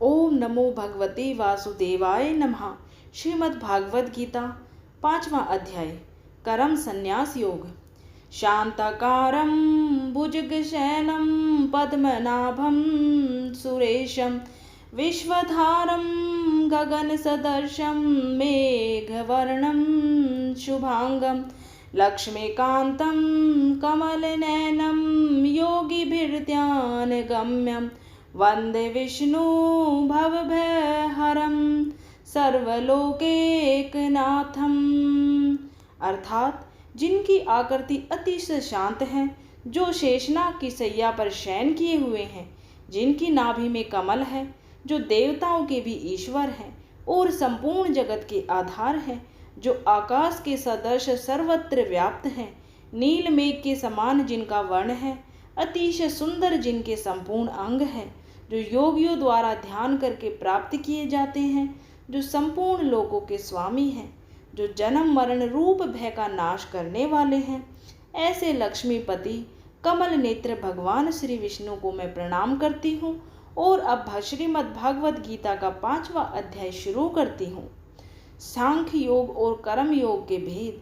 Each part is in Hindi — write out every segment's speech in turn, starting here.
ओम नमो भगवते वासुदेवाय नमः। श्रीमद् भागवत गीता 5वां अध्याय कर्म संन्यास योग। शांताकारं भुजगशयनं पद्मनाभं सुरेशं विश्वधारं गगनसदृशं मेघवर्णं शुभांगं लक्ष्मीकान्तं कमलनयनं योगिभिर्ध्यानगम्यं वंदे विष्णु भवभयहरं सर्वलोकैकनाथम। अर्थात जिनकी आकृति अतिशय शांत है, जो शेषनाग की सैया पर शयन किए हुए हैं, जिनकी नाभि में कमल है, जो देवताओं के भी ईश्वर हैं और संपूर्ण जगत के आधार हैं, जो आकाश के सदृश सर्वत्र व्याप्त हैं, नील मेघ के समान जिनका वर्ण है, अतिशय सुंदर जिनके संपूर्ण अंग हैं, जो योगियों द्वारा ध्यान करके प्राप्त किए जाते हैं, जो संपूर्ण लोकों के स्वामी हैं, जो जन्म मरण रूप भय का नाश करने वाले हैं, ऐसे लक्ष्मीपति कमल नेत्र भगवान श्री विष्णु को मैं प्रणाम करती हूँ। और अब श्रीमद् भागवत गीता का 5वां अध्याय शुरू करती हूँ। सांख्य योग और कर्म योग के भेद।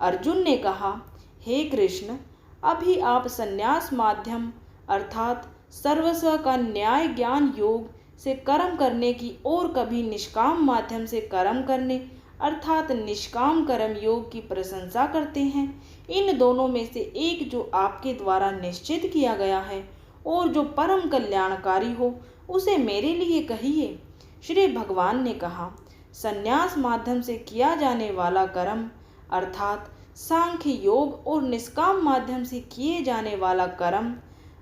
अर्जुन ने कहा, हे कृष्ण, अभी आप संन्यास माध्यम अर्थात सर्वस्व का न्याय ज्ञान योग से कर्म करने की और कभी निष्काम माध्यम से कर्म करने अर्थात निष्काम कर्म योग की प्रशंसा करते हैं। इन दोनों में से एक जो आपके द्वारा निश्चित किया गया है और जो परम कल्याणकारी हो, उसे मेरे लिए कहिए। श्री भगवान ने कहा, संन्यास माध्यम से किया जाने वाला कर्म अर्थात सांख्य योग और निष्काम माध्यम से किए जाने वाला कर्म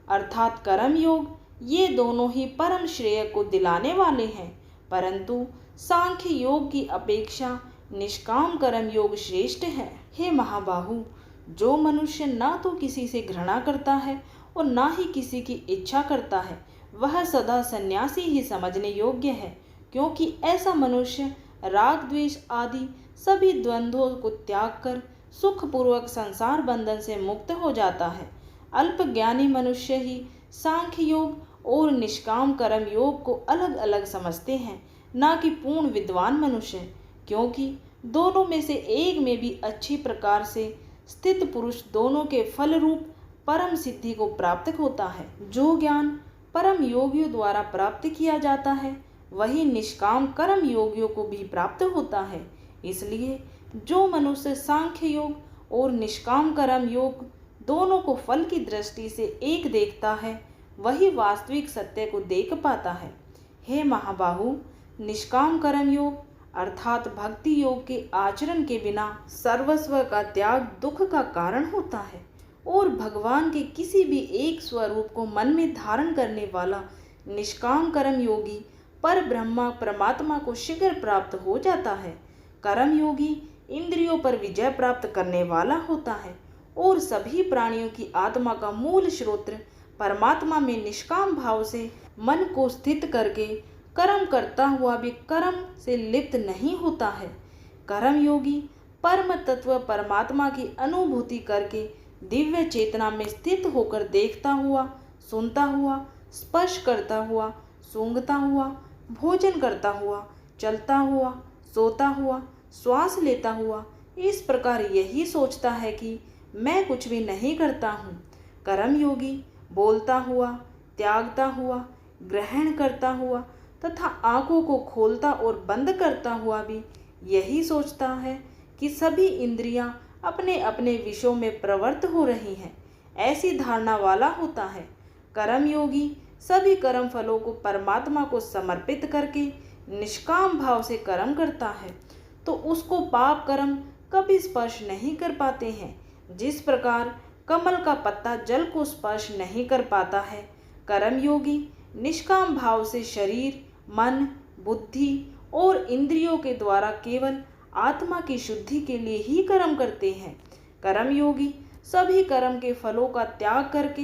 अर्थात कर्म योग, ये दोनों ही परम श्रेय को दिलाने वाले हैं, परंतु सांख्य योग की अपेक्षा निष्काम कर्म योग श्रेष्ठ है। हे महाबाहु, जो मनुष्य ना तो किसी से घृणा करता है और ना ही किसी की इच्छा करता है, वह सदा सन्यासी ही समझने योग्य है, क्योंकि ऐसा मनुष्य राग द्वेष आदि सभी द्वंद्वों को त्याग कर सुखपूर्वक संसार बंधन से मुक्त हो जाता है। अल्प ज्ञानी मनुष्य ही सांख्य योग और निष्काम कर्म योग को अलग अलग समझते हैं, ना कि पूर्ण विद्वान मनुष्य, क्योंकि दोनों में से एक में भी अच्छी प्रकार से स्थित पुरुष दोनों के फल रूप परम सिद्धि को प्राप्त होता है। जो ज्ञान परम योगियों द्वारा प्राप्त किया जाता है, वही निष्काम कर्म योगियों को भी प्राप्त होता है। इसलिए जो मनुष्य सांख्य योग और निष्काम कर्म योग दोनों को फल की दृष्टि से एक देखता है, वही वास्तविक सत्य को देख पाता है। हे महाबाहु, निष्काम कर्म योग अर्थात भक्ति योग के आचरण के बिना सर्वस्व का त्याग दुख का कारण होता है, और भगवान के किसी भी एक स्वरूप को मन में धारण करने वाला निष्काम कर्म योगी पर ब्रह्मा परमात्मा को शीघ्र प्राप्त हो जाता है। कर्म योगी इंद्रियों पर विजय प्राप्त करने वाला होता है और सभी प्राणियों की आत्मा का मूल स्रोत परमात्मा में निष्काम भाव से मन को स्थित करके कर्म करता हुआ भी कर्म से लिप्त नहीं होता है। कर्म योगी परम तत्व परमात्मा की अनुभूति करके दिव्य चेतना में स्थित होकर देखता हुआ, सुनता हुआ, स्पर्श करता हुआ, सूंघता हुआ, भोजन करता हुआ, चलता हुआ, सोता हुआ, श्वास लेता हुआ, इस प्रकार यही सोचता है कि मैं कुछ भी नहीं करता हूँ। कर्म योगी बोलता हुआ, त्यागता हुआ, ग्रहण करता हुआ तथा आँखों को खोलता और बंद करता हुआ भी यही सोचता है कि सभी इंद्रियां अपने अपने विषयों में प्रवृत्त हो रही हैं, ऐसी धारणा वाला होता है। कर्म योगी सभी कर्म फलों को परमात्मा को समर्पित करके निष्काम भाव से कर्म करता है, तो उसको पाप कर्म कभी स्पर्श नहीं कर पाते हैं। जिस प्रकार कमल का पत्ता जल को स्पर्श नहीं कर पाता है, कर्म योगी निष्काम भाव से शरीर, मन, बुद्धि और इंद्रियों के द्वारा केवल आत्मा की शुद्धि के लिए ही कर्म करते हैं। कर्म योगी सभी कर्म के फलों का त्याग करके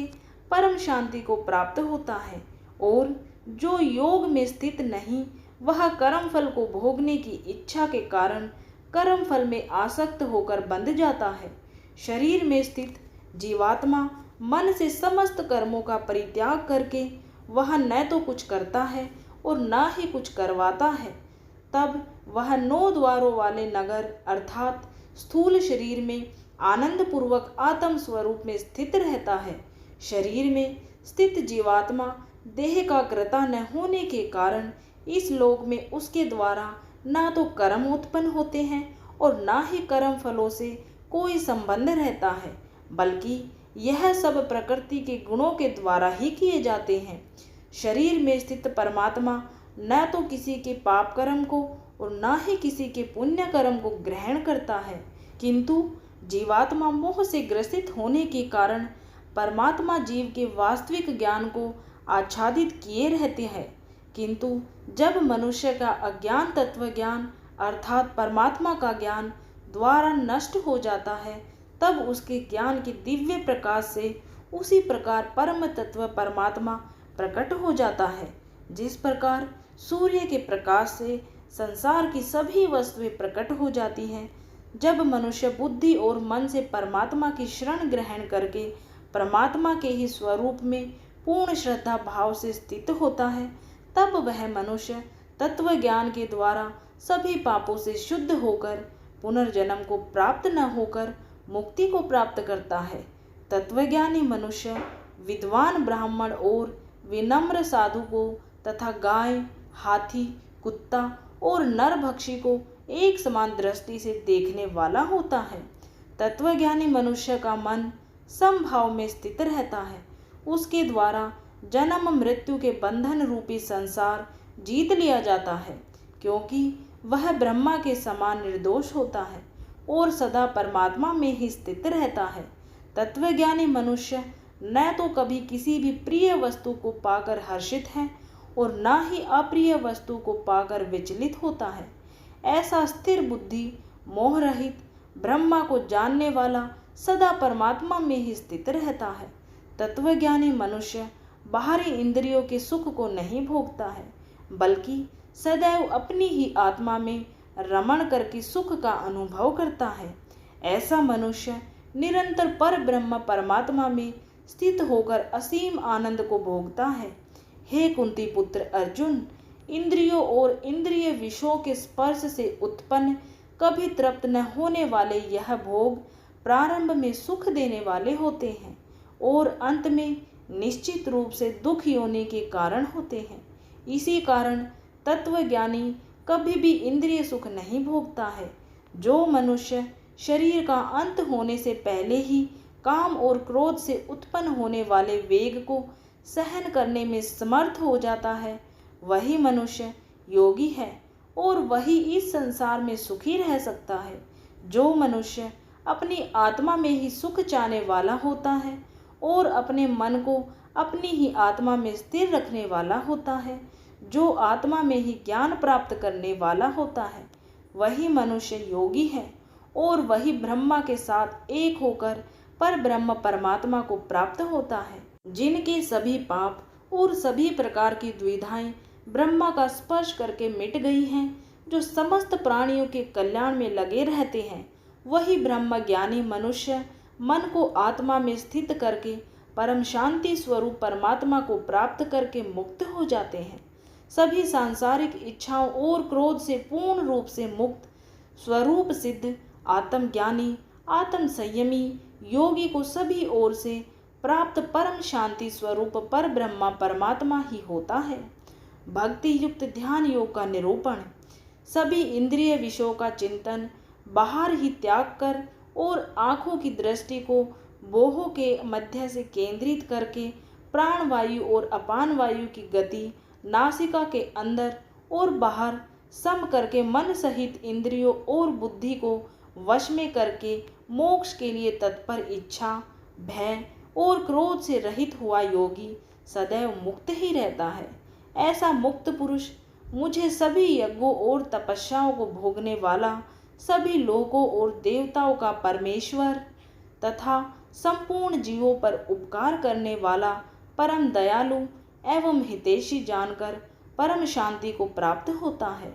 परम शांति को प्राप्त होता है, और जो योग में स्थित नहीं, वह कर्म फल को भोगने की इच्छा के कारण कर्म फल में आसक्त होकर बंध जाता है। शरीर में स्थित जीवात्मा मन से समस्त कर्मों का परित्याग करके वह न तो कुछ करता है और ना ही कुछ करवाता है, तब वह 9 द्वारों वाले नगर अर्थात स्थूल शरीर में आनंद पूर्वक आत्म स्वरूप में स्थित रहता है। शरीर में स्थित जीवात्मा देह का कर्ता न होने के कारण इस लोक में उसके द्वारा ना तो कर्म उत्पन्न होते हैं और ना ही कर्म फलों से कोई संबंध रहता है, बल्कि यह सब प्रकृति के गुणों के द्वारा ही किए जाते हैं। शरीर में स्थित परमात्मा न तो किसी के पाप कर्म को और न ही किसी के पुण्य कर्म को ग्रहण करता है, किंतु जीवात्मा मोह से ग्रसित होने के कारण परमात्मा जीव के वास्तविक ज्ञान को आच्छादित किए रहते हैं। किंतु जब मनुष्य का अज्ञान तत्व ज्ञान अर्थात परमात्मा का ज्ञान द्वारा नष्ट हो जाता है, तब उसके ज्ञान के दिव्य प्रकाश से उसी प्रकार परम तत्व परमात्मा प्रकट हो जाता है। जिस प्रकार सूर्य के प्रकाश से संसार की सभी वस्तुएं प्रकट हो जाती हैं, जब मनुष्य बुद्धि और मन से परमात्मा की शरण ग्रहण करके परमात्मा के ही स्वरूप में पूर्ण श्रद्धा भाव से स्थित होता है, तब वह मनुष्य तत्व ज्ञान के द्वारा सभी पापों से शुद्ध होकर पुनर्जन्म को प्राप्त न होकर मुक्ति को प्राप्त करता है। तत्वज्ञानी मनुष्य विद्वान ब्राह्मण और विनम्र साधु को तथा गाय, हाथी, कुत्ता और नरभक्षी को एक समान दृष्टि से देखने वाला होता है। तत्वज्ञानी मनुष्य का मन समभाव में स्थित रहता है। उसके द्वारा जन्म मृत्यु के बंधन रूपी संसार जीत लिया जाता है, क्योंकि वह ब्रह्मा के समान निर्दोष होता है और सदा परमात्मा में ही स्थित रहता है। तत्वज्ञानी मनुष्य न तो कभी किसी भी प्रिय वस्तु को पाकर हर्षित है और न ही अप्रिय वस्तु को पाकर विचलित होता है। ऐसा स्थिर बुद्धि मोह रहित ब्रह्मा को जानने वाला सदा परमात्मा में ही स्थित रहता है। तत्वज्ञानी मनुष्य बाहरी इंद्रियों के सुख को नहीं भोगता है, बल्कि सदैव अपनी ही आत्मा में रमण करके सुख का अनुभव करता है। ऐसा मनुष्य निरंतर पर ब्रह्म परमात्मा में स्थित होकर असीम आनंद को भोगता है। हे कुंती पुत्र अर्जुन, इंद्रियों और इंद्रिय विषयों के स्पर्श से उत्पन्न कभी तृप्त न होने वाले यह भोग प्रारंभ में सुख देने वाले होते हैं और अंत में निश्चित रूप से दुख होने के कारण होते हैं। इसी कारण तत्वज्ञानी कभी भी इंद्रिय सुख नहीं भोगता है। जो मनुष्य शरीर का अंत होने से पहले ही काम और क्रोध से उत्पन्न होने वाले वेग को सहन करने में समर्थ हो जाता है, वही मनुष्य योगी है और वही इस संसार में सुखी रह सकता है। जो मनुष्य अपनी आत्मा में ही सुख चाहने वाला होता है और अपने मन को अपनी ही आत्मा में स्थिर रखने वाला होता है, जो आत्मा में ही ज्ञान प्राप्त करने वाला होता है, वही मनुष्य योगी है और वही ब्रह्मा के साथ एक होकर पर ब्रह्म परमात्मा को प्राप्त होता है। जिनके सभी पाप और सभी प्रकार की दुविधाएं ब्रह्मा का स्पर्श करके मिट गई हैं, जो समस्त प्राणियों के कल्याण में लगे रहते हैं, वही ब्रह्म ज्ञानी मनुष्य मन को आत्मा में स्थित करके परम शांति स्वरूप परमात्मा को प्राप्त करके मुक्त हो जाते हैं। सभी सांसारिक इच्छाओं और क्रोध से पूर्ण रूप से मुक्त स्वरूप सिद्ध आत्मज्ञानी आत्म संयमी योगी को सभी ओर से प्राप्त परम शांति स्वरूप पर ब्रह्मा परमात्मा ही होता है। भक्ति युक्त ध्यान योग का निरूपण। सभी इंद्रिय विषयों का चिंतन बाहर ही त्याग कर और आँखों की दृष्टि को बोहों के मध्य से केंद्रित करके प्राण वायु और अपान वायु की गति नासिका के अंदर और बाहर सम करके मन सहित इंद्रियों और बुद्धि को वश में करके मोक्ष के लिए तत्पर इच्छा, भय और क्रोध से रहित हुआ योगी सदैव मुक्त ही रहता है। ऐसा मुक्त पुरुष मुझे सभी यज्ञों और तपस्याओं को भोगने वाला, सभी लोकों और देवताओं का परमेश्वर तथा संपूर्ण जीवों पर उपकार करने वाला परम दयालु एवं हितैषी जानकर परम शांति को प्राप्त होता है।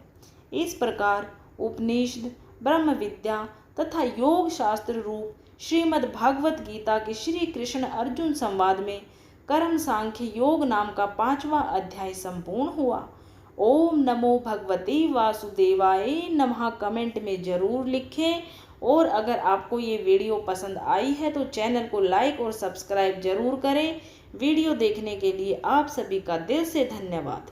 इस प्रकार उपनिषद ब्रह्म विद्या तथा योग शास्त्र रूप श्रीमद् भागवत गीता के श्री कृष्ण अर्जुन संवाद में कर्म सांख्य योग नाम का 5वां अध्याय संपूर्ण हुआ ओम नमो भगवते वासुदेवाय नमः कमेंट में ज़रूर लिखें। और अगर आपको ये वीडियो पसंद आई है तो चैनल को लाइक और सब्सक्राइब ज़रूर करें। वीडियो देखने के लिए आप सभी का दिल से धन्यवाद।